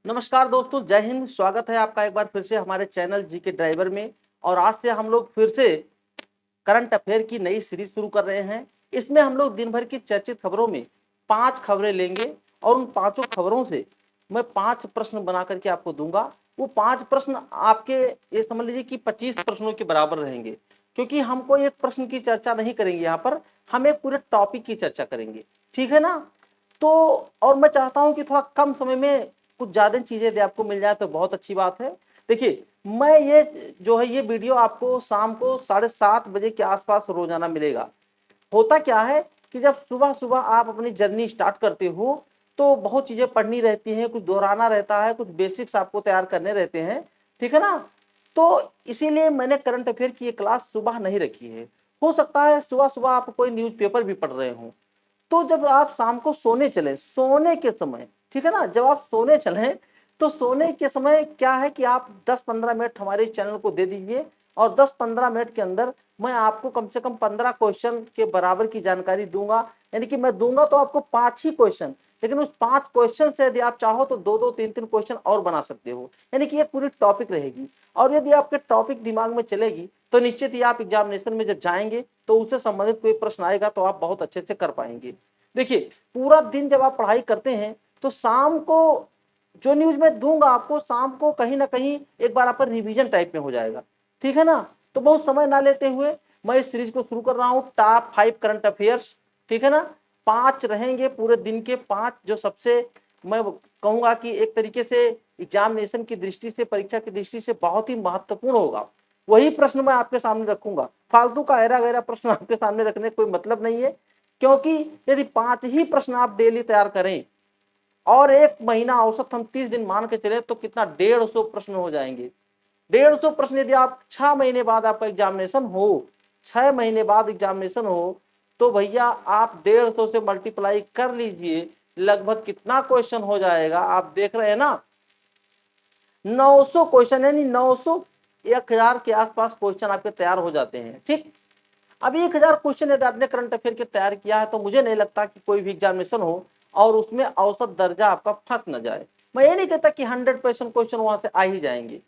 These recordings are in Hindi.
नमस्कार दोस्तों, जय हिंद। स्वागत है आपका एक बार फिर से हमारे चैनल जी के ड्राइवर में। और आज से हम लोग फिर से करंट अफेयर की नई सीरीज शुरू कर रहे हैं। इसमें हम लोग दिन भर की चर्चित खबरों में 5 खबरें लेंगे और उन पांचों खबरों से मैं 5 प्रश्न बना करके आपको दूंगा। वो 5 प्रश्न आपके ये समझ लीजिए कि 25 प्रश्नों के बराबर रहेंगे, क्योंकि हम कोई एक प्रश्न की चर्चा नहीं करेंगे। यहाँ पर हम एक पूरे टॉपिक की चर्चा करेंगे, ठीक है ना। तो और मैं चाहता हूं कि थोड़ा कम समय में कुछ ज्यादा चीजें यदि आपको मिल जाए तो बहुत अच्छी बात है। देखिए, मैं ये जो है ये वीडियो आपको शाम को 7:30 बजे के आसपास रोजाना मिलेगा। होता क्या है कि जब सुबह सुबह आप अपनी जर्नी स्टार्ट करते हो तो बहुत चीजें पढ़नी रहती हैं, कुछ दोहराना रहता है, कुछ बेसिक्स आपको तैयार करने रहते हैं, ठीक है ना। तो इसीलिए मैंने करंट अफेयर की ये क्लास सुबह नहीं रखी है। हो सकता है सुबह सुबह आप कोई न्यूज़पेपर भी पढ़ रहे हो, तो जब आप शाम को सोने चले, सोने के समय, ठीक है ना, जब आप सोने चले तो सोने के समय क्या है कि आप 10-15 मिनट हमारे चैनल को दे दीजिए और 10-15 मिनट के अंदर मैं आपको कम से कम 15 क्वेश्चन के बराबर की जानकारी दूंगा। यानी कि मैं दूंगा तो आपको 5 ही क्वेश्चन, लेकिन उस 5 क्वेश्चन से यदि आप चाहो तो 2-2 3-3 क्वेश्चन और बना सकते हो। यानी कि ये पूरी टॉपिक रहेगी। और यदि आपके टॉपिक दिमाग में चलेगी तो निश्चित ही आप एग्जामिनेशन में जब जाएंगे तो उससे संबंधित कोई प्रश्न आएगा तो आप बहुत अच्छे से कर पाएंगे। देखिए, पूरा दिन जब आप पढ़ाई करते हैं तो शाम को जो न्यूज मैं दूंगा आपको, शाम को कहीं ना कहीं एक बार आपका रिवीजन टाइप में हो जाएगा, ठीक है ना। तो बहुत समय ना लेते हुए मैं इस सीरीज को शुरू कर रहा हूं, टॉप 5 करंट अफेयर्स, ठीक है ना। 5 रहेंगे पूरे दिन के, 5 जो सबसे मैं कहूंगा कि एक तरीके से एग्जामिनेशन की दृष्टि से, परीक्षा की दृष्टि से बहुत ही महत्वपूर्ण होगा। वही प्रश्न मैं आपके सामने रखूंगा। फालतू का ऐरा गैरा प्रश्न आपके सामने रखने कोई मतलब नहीं है, क्योंकि यदि 5 ही प्रश्न आप डेली तैयार करें और एक महीना औसत हम 30 दिन मान के चले तो कितना 150 प्रश्न हो जाएंगे। 150 प्रश्न यदि आप 6 महीने बाद आपका एग्जामिनेशन हो, 6 महीने बाद एग्जामिनेशन हो, तो भैया आप 150 से मल्टीप्लाई कर लीजिए, लगभग कितना क्वेश्चन हो जाएगा आप देख रहे हैं ना। 900 क्वेश्चन, यानी 900 1000 के आसपास क्वेश्चन आपके तैयार हो जाते हैं, ठीक। अब 1000 क्वेश्चन यदि आपने करंट अफेयर के तैयार किया है तो मुझे नहीं लगता कि कोई भी एग्जामिनेशन हो और उसमें औसत दर्जा आपका फंस न जाए। मैं ये नहीं कहता कि 100% क्वेश्चन वहां से आ ही जाएंगे,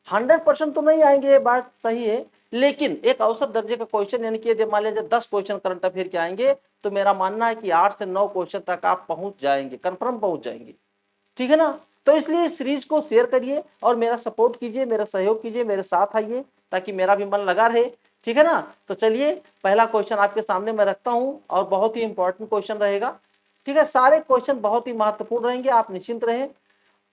100% तो नहीं आएंगे, ये बात सही है। लेकिन एक औसत दर्जे का क्वेश्चन, यानी कि यदि मान लीजिए 10 क्वेश्चन करंट अफेयर के आएंगे तो मेरा मानना है कि 8 से 9 क्वेश्चन तक आप पहुंच जाएंगे, कंफर्म पहुंच जाएंगे, ठीक है ना। तो इसलिए सीरीज को शेयर करिए और मेरा सपोर्ट कीजिए, मेरा सहयोग कीजिए, मेरे साथ आइए ताकि मेरा भी मन लगा रहे, ठीक है ना। तो चलिए, पहला क्वेश्चन आपके सामने मैं रखता हूं और बहुत ही इंपॉर्टेंट क्वेश्चन रहेगा, ठीक है। सारे क्वेश्चन बहुत ही महत्वपूर्ण रहेंगे, आप निश्चिंत रहें।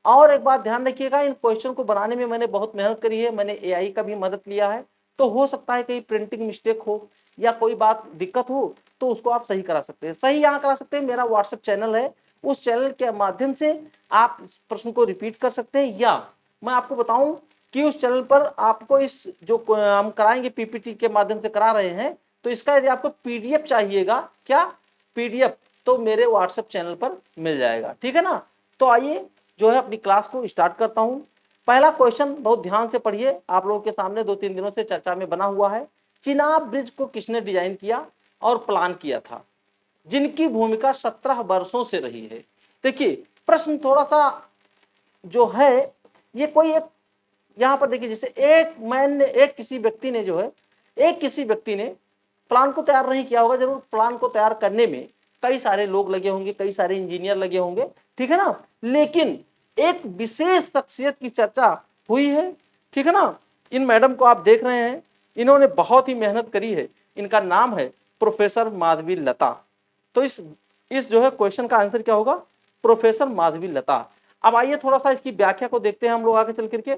और एक बात ध्यान रखिएगा, इन क्वेश्चन को बनाने में मैंने बहुत मेहनत करी है, मैंने एआई का भी मदद लिया है। तो हो सकता है कहीं प्रिंटिंग मिस्टेक हो या कोई बात दिक्कत हो तो उसको आप सही करा सकते हैं। सही यहाँ करा सकते हैं, मेरा व्हाट्सएप चैनल है, उस चैनल के माध्यम से आप प्रश्न को रिपीट कर सकते हैं, या मैं आपको बताऊं कि उस चैनल पर आपको इस जो हम कराएंगे पीपीटी के माध्यम से करा रहे हैं, तो इसका यदि आपको पीडीएफ चाहिएगा, क्या पीडीएफ, तो मेरे व्हाट्सएप चैनल पर मिल जाएगा, ठीक है ना। तो आइए जो है अपनी क्लास को स्टार्ट करता हूं। पहला क्वेश्चन बहुत ध्यान से पढ़िए, आप लोगों के सामने 2-3 दिनों से चर्चा में बना हुआ है। चिनाब ब्रिज को किसने डिजाइन किया और प्लान किया था, जिनकी भूमिका 17 वर्षों से रही है। देखिए, प्रश्न थोड़ा सा जो है ये कोई एक, यहां पर देखिए, जैसे एक मैन ने, एक किसी व्यक्ति ने जो है, एक किसी व्यक्ति ने प्लान को तैयार नहीं किया होगा, जरूर प्लान को तैयार करने में कई सारे लोग लगे होंगे, कई सारे इंजीनियर लगे होंगे, ठीक है ना। लेकिन एक विशेष शख्सियत की चर्चा हुई है, ठीक है ना। इन मैडम को आप देख रहे हैं, इन्होंने बहुत ही मेहनत करी है। इनका नाम है प्रोफेसर माधवी लता। तो इस जो है क्वेश्चन का आंसर क्या होगा, प्रोफेसर माधवी लता। अब आइए थोड़ा सा इसकी व्याख्या को देखते हैं हम लोग आगे चल करके।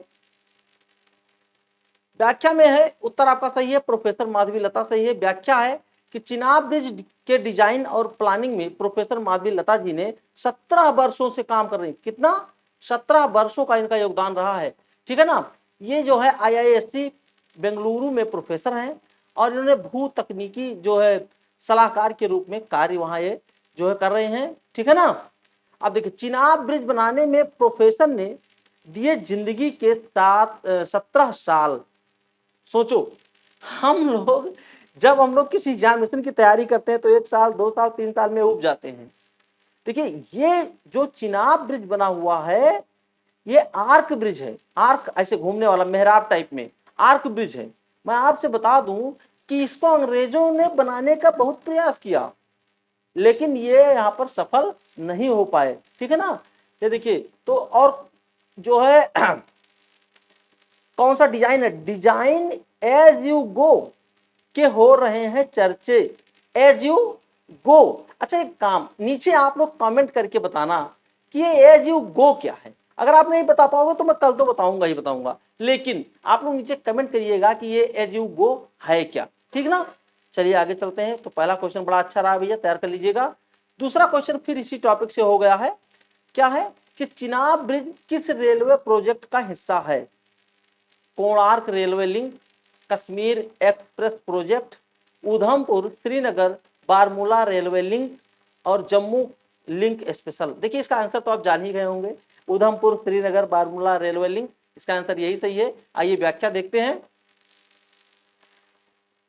व्याख्या में है, उत्तर आपका सही है, प्रोफेसर माधवी लता सही है। व्याख्या है कि चिनाब ब्रिज के डिजाइन और प्लानिंग में प्रोफेसर माधवी लता जी ने 17 वर्षों से काम कर रही, कितना, 17 वर्षों का इनका योगदान रहा है, ठीक है ना। ये जो है आईआईएससी बेंगलुरु में प्रोफेसर हैं और इन्होंने भू तकनीकी जो है सलाहकार के रूप में कार्य वहां ये जो है कर रहे हैं, ठीक है ना। अब देखिए, चिनाब ब्रिज बनाने में प्रोफेसर ने दिए जिंदगी के 17 साल। सोचो, हम लोग जब हम लोग किसी एग्जामिनेशन की तैयारी करते हैं तो 1 साल 2 साल 3 साल में उब जाते हैं। देखिए, ये जो चिनाब ब्रिज बना हुआ है ये आर्क ब्रिज है, आर्क ऐसे घूमने वाला मेहराब टाइप में आर्क ब्रिज है। मैं आपसे बता दूं कि इसको अंग्रेजों ने बनाने का बहुत प्रयास किया, लेकिन ये यहाँ पर सफल नहीं हो पाए, ठीक है ना। ये देखिए तो, और जो है कौन सा डिजाइन है, डिजाइन एज यू गो के हो रहे हैं चर्चे, एज यू गो। अच्छा एक काम, नीचे आप लोग कमेंट करके बताना कि ये एज यू गो क्या है। अगर आप नहीं बता पाओगे तो मैं कल तो बताऊंगा ही बताऊंगा, लेकिन आप लोग नीचे कमेंट करिएगा कि ये एज यू गो है क्या, ठीक ना। चलिए आगे चलते हैं। तो पहला क्वेश्चन बड़ा अच्छा रहा भैया, तैयार कर लीजिएगा। दूसरा क्वेश्चन फिर इसी टॉपिक से हो गया है, क्या है कि चिनाब ब्रिज किस रेलवे प्रोजेक्ट का हिस्सा है। Konark railway link, Kashmir express project, Udhampur Srinagar Baramulla railway link और जम्मू लिंक स्पेशल। देखिए इसका आंसर तो आप जान ही गए होंगे, उधमपुर श्रीनगर बारमूला रेलवे लिंक, इसका आंसर यही सही है। आइए व्याख्या देखते हैं।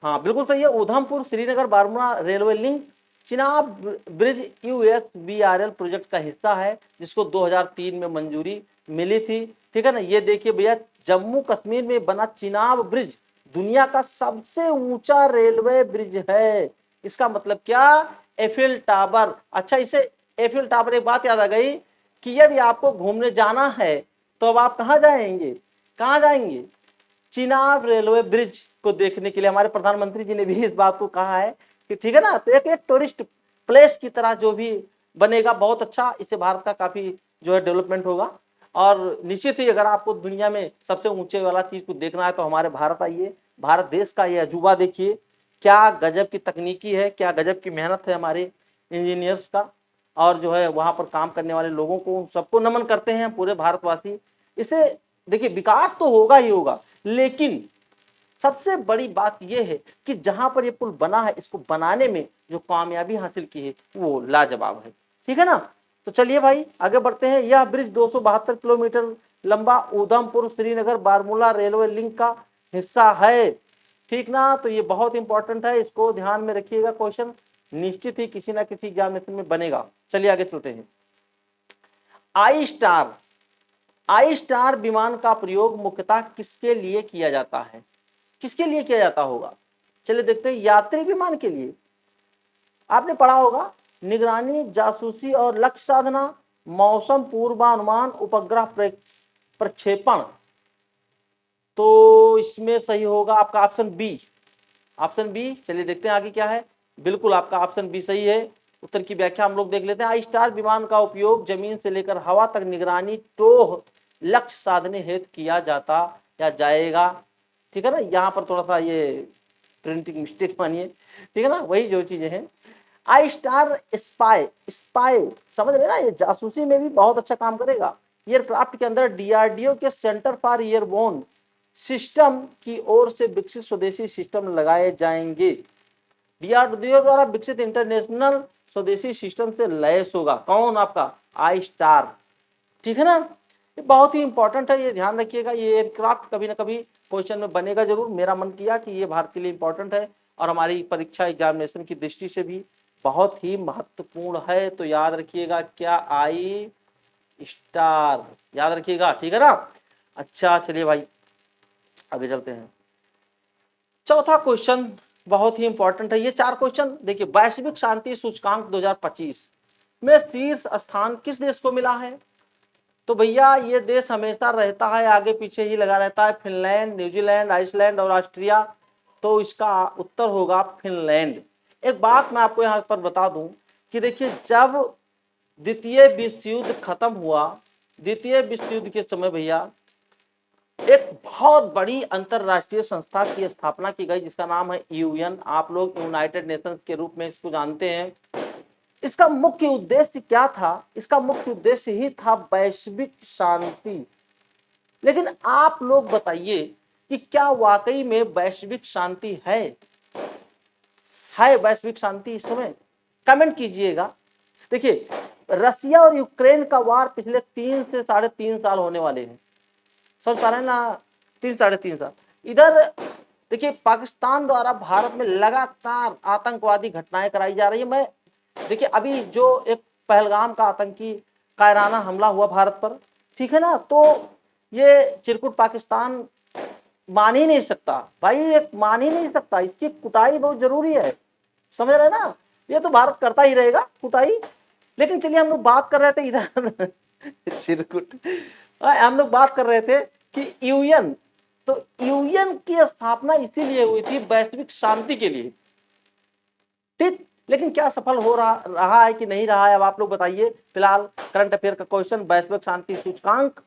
हाँ बिल्कुल सही है, Udhampur Srinagar Baramulla railway link Chenab bridge USBRL project का हिस्सा है, जिसको 2003 में मंजूरी मिली थी, ठीक है ना। ये देखिए भैया, जम्मू कश्मीर में बना चिनाब ब्रिज दुनिया का सबसे ऊंचा रेलवे ब्रिज है। इसका मतलब क्या, एफिल टावर। अच्छा इसे एफिल टावर, एक बात याद आ गई कि यदि आपको घूमने जाना है तो अब आप कहाँ जाएंगे, कहाँ जाएंगे, चिनाब रेलवे ब्रिज को देखने के लिए। हमारे प्रधानमंत्री जी ने भी इस बात को कहा है कि ठीक है ना, तो एक टूरिस्ट प्लेस की तरह जो भी बनेगा बहुत अच्छा, इससे भारत का काफी जो है डेवलपमेंट होगा। और निश्चित ही अगर आपको दुनिया में सबसे ऊंचे वाला चीज को देखना है तो हमारे भारत आइए, भारत देश का ये अजूबा देखिए, क्या गजब की तकनीकी है, क्या गजब की मेहनत है हमारे इंजीनियर्स का, और जो है वहां पर काम करने वाले लोगों को सबको नमन करते हैं पूरे भारतवासी। इसे देखिए विकास तो होगा ही होगा, लेकिन सबसे बड़ी बात यह है कि जहां पर ये पुल बना है, इसको बनाने में जो कामयाबी हासिल की है वो लाजवाब है, ठीक है ना। तो चलिए भाई आगे बढ़ते हैं। यह ब्रिज 272 किलोमीटर लंबा उधमपुर श्रीनगर बारमूला रेलवे लिंक का हिस्सा है, ठीक ना। तो ये बहुत इंपॉर्टेंट है, इसको ध्यान में रखिएगा, क्वेश्चन निश्चित ही किसी ना किसी एग्जामिनेशन में बनेगा। चलिए आगे चलते हैं। आई स्टार, आई स्टार विमान का प्रयोग मुख्यतः किसके लिए किया जाता है, किसके लिए किया जाता होगा। चलिए देखते हैं, यात्री विमान के लिए। आपने पढ़ा होगा, निगरानी, जासूसी और लक्ष्य साधना, मौसम पूर्वानुमान, उपग्रह प्रक्षेपण। तो इसमें सही होगा आपका ऑप्शन बी, ऑप्शन बी। चलिए देखते हैं आगे क्या है। बिल्कुल आपका ऑप्शन बी सही है। उत्तर की व्याख्या हम लोग देख लेते हैं। आई स्टार विमान का उपयोग जमीन से लेकर हवा तक निगरानी, टोह, लक्ष्य साधने हेतु किया जाता या जाएगा, ठीक है ना। यहाँ पर थोड़ा सा ये प्रिंटिंग मिस्टेक मानिए, ठीक है ना, वही जो चीजें हैं। आई स्टार स्पाई, स्पाई समझ रहे ना, ये जासूसी में भी बहुत अच्छा काम करेगा। एयरक्राफ्ट के अंदर डीआरडीओ के सेंटर फॉर एयरबोर्न सिस्टम की ओर से विकसित स्वदेशी सिस्टम लगाए जाएंगे। डीआरडीओ द्वारा विकसित इंटरनेशनल स्वदेशी सिस्टम से लैस होगा कौन, आपका आई स्टार, ठीक है ना। ये बहुत ही इंपॉर्टेंट है, ये ध्यान रखिएगा। ये एयरक्राफ्ट कभी ना कभी क्वेश्चन में बनेगा जरूर। मेरा मन किया कि ये भारत के लिए इंपॉर्टेंट है और हमारी परीक्षा एग्जामिनेशन की दृष्टि से भी बहुत ही महत्वपूर्ण है। तो याद रखिएगा क्या, आई स्टार, याद रखिएगा, ठीक है ना। अच्छा चलिए भाई आगे चलते हैं। चौथा क्वेश्चन बहुत ही इंपॉर्टेंट है। ये चार क्वेश्चन देखिए, वैश्विक शांति सूचकांक 2025 में शीर्ष स्थान किस देश को मिला है। तो भैया ये देश हमेशा रहता है आगे पीछे ही लगा रहता है, फिनलैंड, न्यूजीलैंड, आइसलैंड और ऑस्ट्रिया। तो इसका उत्तर होगा फिनलैंड। एक बात मैं आपको यहाँ पर बता दूं कि देखिए, जब द्वितीय विश्व युद्ध खत्म हुआ, द्वितीय विश्व युद्ध के समय भैया एक बहुत बड़ी अंतरराष्ट्रीय संस्था की स्थापना की गई, जिसका नाम है यूएन। आप लोग यूनाइटेड नेशंस के रूप में इसको जानते हैं। इसका मुख्य उद्देश्य क्या था, इसका मुख्य उद्देश्य ही था वैश्विक शांति। लेकिन आप लोग बताइए कि क्या वाकई में वैश्विक शांति है वैश्विक शांति इस समय, कमेंट कीजिएगा। देखिए रसिया और यूक्रेन का वार पिछले 3 से 3.5 साल होने वाले हैं, सब सारे ना 3-3.5 साल। इधर देखिए पाकिस्तान द्वारा भारत में लगातार आतंकवादी घटनाएं कराई जा रही है। मैं देखिए अभी जो एक पहलगाम का आतंकी कायराना हमला हुआ भारत पर, ठीक है ना। तो ये चिरकुट पाकिस्तान मान ही नहीं सकता भाई, ये मान ही नहीं सकता, इसकी कुटाई बहुत जरूरी है, समझ रहे ना। ये तो भारत करता ही रहेगा कुटाई। लेकिन चलिए हम लोग बात कर रहे थे इधर चिरकुट, हम लोग बात कर रहे थे कि यूएन, तो यूएन की स्थापना इसीलिए हुई थी वैश्विक शांति के लिए, ठीक। लेकिन क्या सफल हो रहा है कि नहीं रहा है, अब आप लोग बताइए। फिलहाल करंट अफेयर का क्वेश्चन, वैश्विक शांति सूचकांक,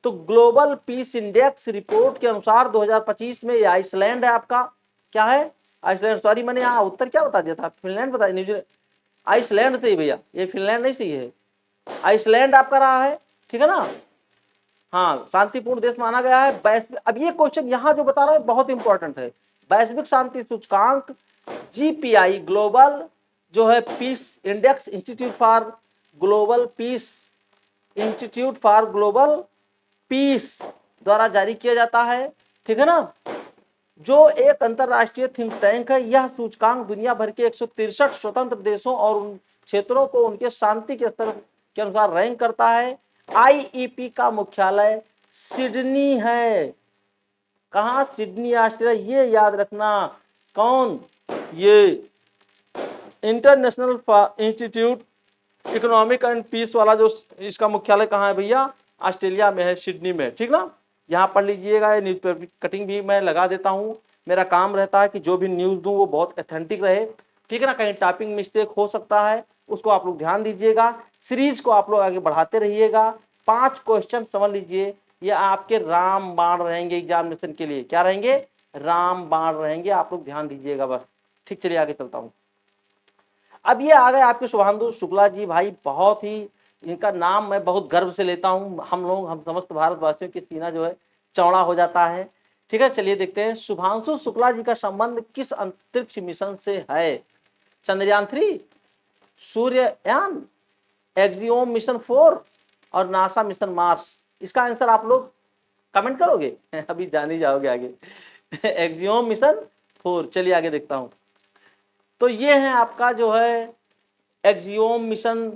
तो ग्लोबल पीस इंडेक्स रिपोर्ट के अनुसार 2025 में ये आइसलैंड है आपका, क्या है आइसलैंड, सॉरी मैंने यहाँ उत्तर क्या बता दिया था, फिनलैंड बता, न्यूजीलैंड, आइसलैंड से ही भैया, ये फिनलैंड नहीं सही है, आइसलैंड आपका रहा है, ठीक है ना। हाँ, शांतिपूर्ण देश माना गया है। वैश्विक, अब ये क्वेश्चन यहाँ जो बता रहा है बहुत इंपॉर्टेंट है, वैश्विक शांति सूचकांक जीपीआई, ग्लोबल जो है peace index, institute for global piece, institute for global piece द्वारा जारी किया जाता है, ठीक है ना, जो एक अंतरराष्ट्रीय थिंक टैंक है। यह सूचकांक दुनिया भर के 163 स्वतंत्र देशों और उन क्षेत्रों को उनके शांति के स्तर के अनुसार रैंक करता है। आईईपी का मुख्यालय सिडनी है, कहां, सिडनी ऑस्ट्रेलिया, ये याद रखना। कौन, ये international institute economic and peace वाला जो, इसका मुख्यालय कहाँ है भैया, ऑस्ट्रेलिया में है, सिडनी में, ठीक ना। यहाँ पढ़ लीजिएगा, ये न्यूज़पेपर कटिंग भी मैं लगा देता हूँ, मेरा काम रहता है कि जो भी न्यूज़ दूँ वो बहुत ऑथेंटिक रहे, ठीक है ना। कहीं टाइपिंग मिस्टेक हो सकता है, उसको आप लोग ध्यान दीजिएगा। सीरीज को आप लोग आगे बढ़ाते रहिएगा। 5 क्वेश्चन समझ लीजिए, ये आपके राम बाण रहेंगे एग्जामिनेशन के लिए, क्या रहेंगे, राम बाण रहेंगे, आप लोग ध्यान दीजिएगा बस, ठीक। चलिए आगे चलता हूँ। अब ये आ गए आपके शुभांशु शुक्ला जी, भाई बहुत ही, इनका नाम मैं बहुत गर्व से लेता हूं, हम समस्त भारतवासियों की सीना जो है चौड़ा हो जाता है, ठीक है। चलिए देखते हैं शुभांशु शुक्ला जी का संबंध किस अंतरिक्ष मिशन से है। चंद्रयान 3, सूर्ययान, एक्सियोम मिशन 4 और नासा मिशन मार्स। इसका आंसर आप लोग कमेंट करोगे अभी जान ही जाओगे आगे एक्सियोम मिशन 4। चलिए आगे देखता हूं। तो ये है आपका जो है एक्सियोम मिशन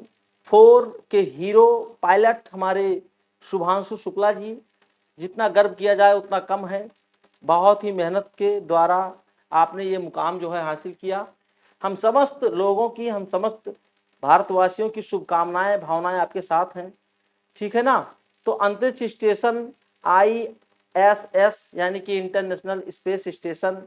4 के हीरो पायलट हमारे शुभांशु शुक्ला जी। जितना गर्व किया जाए उतना कम है, बहुत ही मेहनत के द्वारा आपने ये मुकाम जो है हासिल किया। हम समस्त लोगों की, हम समस्त भारतवासियों की शुभकामनाएं, भावनाएं आपके साथ हैं, ठीक है ना। तो अंतरिक्ष स्टेशन ISS यानी कि इंटरनेशनल स्पेस स्टेशन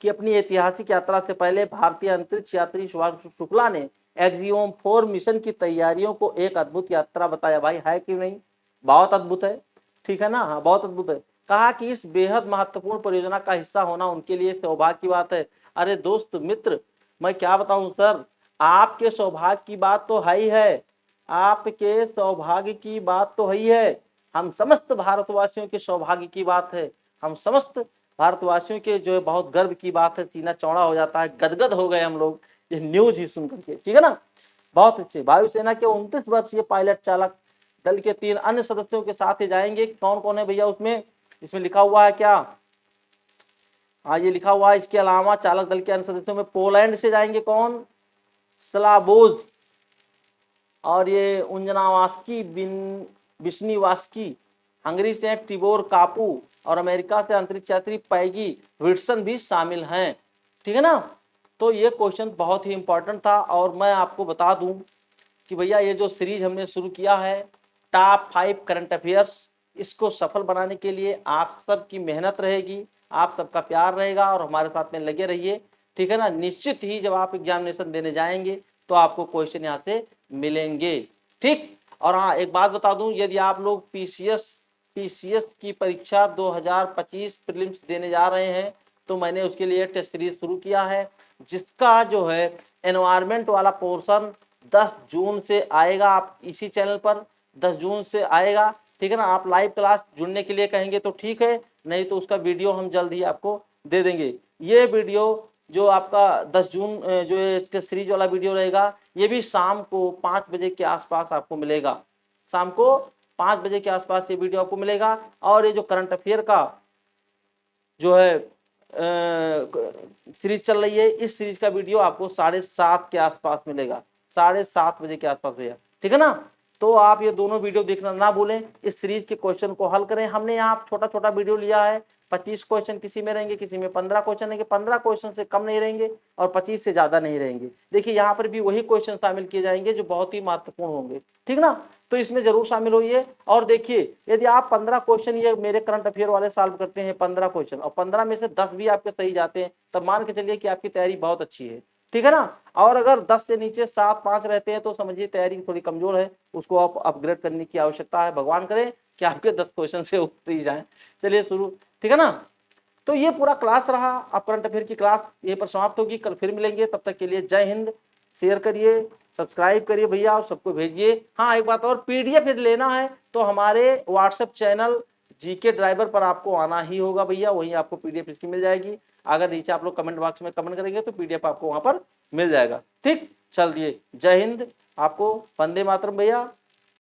कि अपनी ऐतिहासिक यात्रा से पहले भारतीय अंतरिक्ष यात्री शुभांशु शुक्ला ने एक्सियोम 4 मिशन की तैयारियों को एक अद्भुत यात्रा बताया। भाई है कि नहीं, बहुत अद्भुत है, ठीक है ना, हाँ बहुत अद्भुत है। कहा कि इस बेहद महत्वपूर्ण परियोजना का हिस्सा होना उनके लिए सौभाग्य की बात है। अरे दोस्त मित्र, मैं क्या बताऊं सर, आपके सौभाग्य की बात तो है ही है, आपके सौभाग्य की बात तो है ही है, हम समस्त भारतवासियों के सौभाग्य की बात है, हम समस्त भारतवासियों के जो है बहुत गर्व की बात है, सीना चौड़ा हो जाता है, गदगद हो गए हम लोग ये न्यूज ही सुन करके, ठीक है ना। बहुत अच्छे। वायुसेना के 29 वर्षीय पायलट चालक दल के 3 अन्य सदस्यों के साथ ही जाएंगे। कौन कौन है भैया उसमें, इसमें लिखा हुआ है क्या, हाँ ये लिखा हुआ है। इसके अलावा चालक दल के अन्य सदस्यों में पोलैंड से जाएंगे कौन, स्लाबोज, और ये उंजनावास्की बिस्नीवास्की, हंगरी से टिबोर कापू, और अमेरिका से अंतरिक्ष यात्री पैगी विल्सन भी शामिल हैं, ठीक है ना। तो ये क्वेश्चन बहुत ही इंपॉर्टेंट था। और मैं आपको बता दूं कि भैया ये जो सीरीज हमने शुरू किया है टॉप 5 करंट अफेयर्स, इसको सफल बनाने के लिए आप सबकी मेहनत रहेगी, आप सबका प्यार रहेगा और हमारे साथ में लगे रहिए, ठीक है ना। निश्चित ही जब आप एग्जामिनेशन देने जाएंगे तो आपको क्वेश्चन यहाँ से मिलेंगे, ठीक। और हाँ एक बात बता दूं, यदि आप लोग पीसीएस की परीक्षा 2025 प्रीलिम्स देने जा रहे हैं तो मैंने उसके लिए टेस्ट सीरीज शुरू किया है, जिसका जो है एनवायरमेंट वाला पोर्शन 10 जून से आएगा, आप इसी चैनल पर 10 जून से आएगा, ठीक है ना। आप लाइव क्लास जुड़ने के लिए कहेंगे तो ठीक है, नहीं तो उसका वीडियो हम जल्द ही आपको दे देंगे। ये वीडियो जो आपका 10 जून जो टेस्ट सीरीज वाला वीडियो रहेगा, ये भी शाम को 5 बजे के आसपास आपको मिलेगा, शाम को 5 बजे के आसपास ये वीडियो आपको मिलेगा। और ये जो करंट अफेयर का जो है सीरीज चल रही है, इस सीरीज का वीडियो आपको 7:30 के आसपास मिलेगा, 7:30 बजे के आसपास भैया, ठीक है ना। तो आप ये दोनों वीडियो देखना ना भूलें, इस सीरीज के क्वेश्चन को हल करें। हमने यहाँ छोटा छोटा वीडियो लिया है, 25 क्वेश्चन किसी में रहेंगे, किसी में 15 क्वेश्चन रहेंगे, 15 क्वेश्चन से कम नहीं रहेंगे और 25 से ज्यादा नहीं रहेंगे। देखिए यहाँ पर भी वही क्वेश्चन शामिल किए जाएंगे जो बहुत ही महत्वपूर्ण होंगे, ठीक ना। तो इसमें जरूर शामिल होइए। और देखिए यदि आप 15 क्वेश्चन ये मेरे करंट अफेयर वाले सॉल्व करते हैं 15 क्वेश्चन और 15 में से 10 भी आपके सही जाते हैं, तब मान के चलिए कि आपकी तैयारी बहुत अच्छी है, ठीक है ना। और अगर 10 से नीचे 7 5 रहते हैं तो समझिए तैयारी थोड़ी कमजोर है, उसको आप अपग्रेड करने की आवश्यकता है। भगवान करे कि आपके 10 क्वेश्चन से उत्तर ही जाए। चलिए शुरू, ठीक है ना। तो ये पूरा क्लास रहा, अब करंट अफेयर की क्लास यहीं पर समाप्त होगी। कल फिर मिलेंगे, तब तक के लिए जय हिंद। शेयर करिए, सब्सक्राइब करिए भैया और सबको भेजिए। हाँ एक बात और, पीडीएफ यदि लेना है तो हमारे व्हाट्सएप चैनल जीके ड्राइवर पर आपको आना ही होगा भैया, वहीं आपको पीडीएफ इसकी मिल जाएगी। अगर नीचे आप लोग कमेंट बॉक्स में कमेंट करेंगे तो पीडीएफ आपको वहां पर मिल जाएगा, ठीक। चलिए जय हिंद, आपको वंदे मातरम भैया।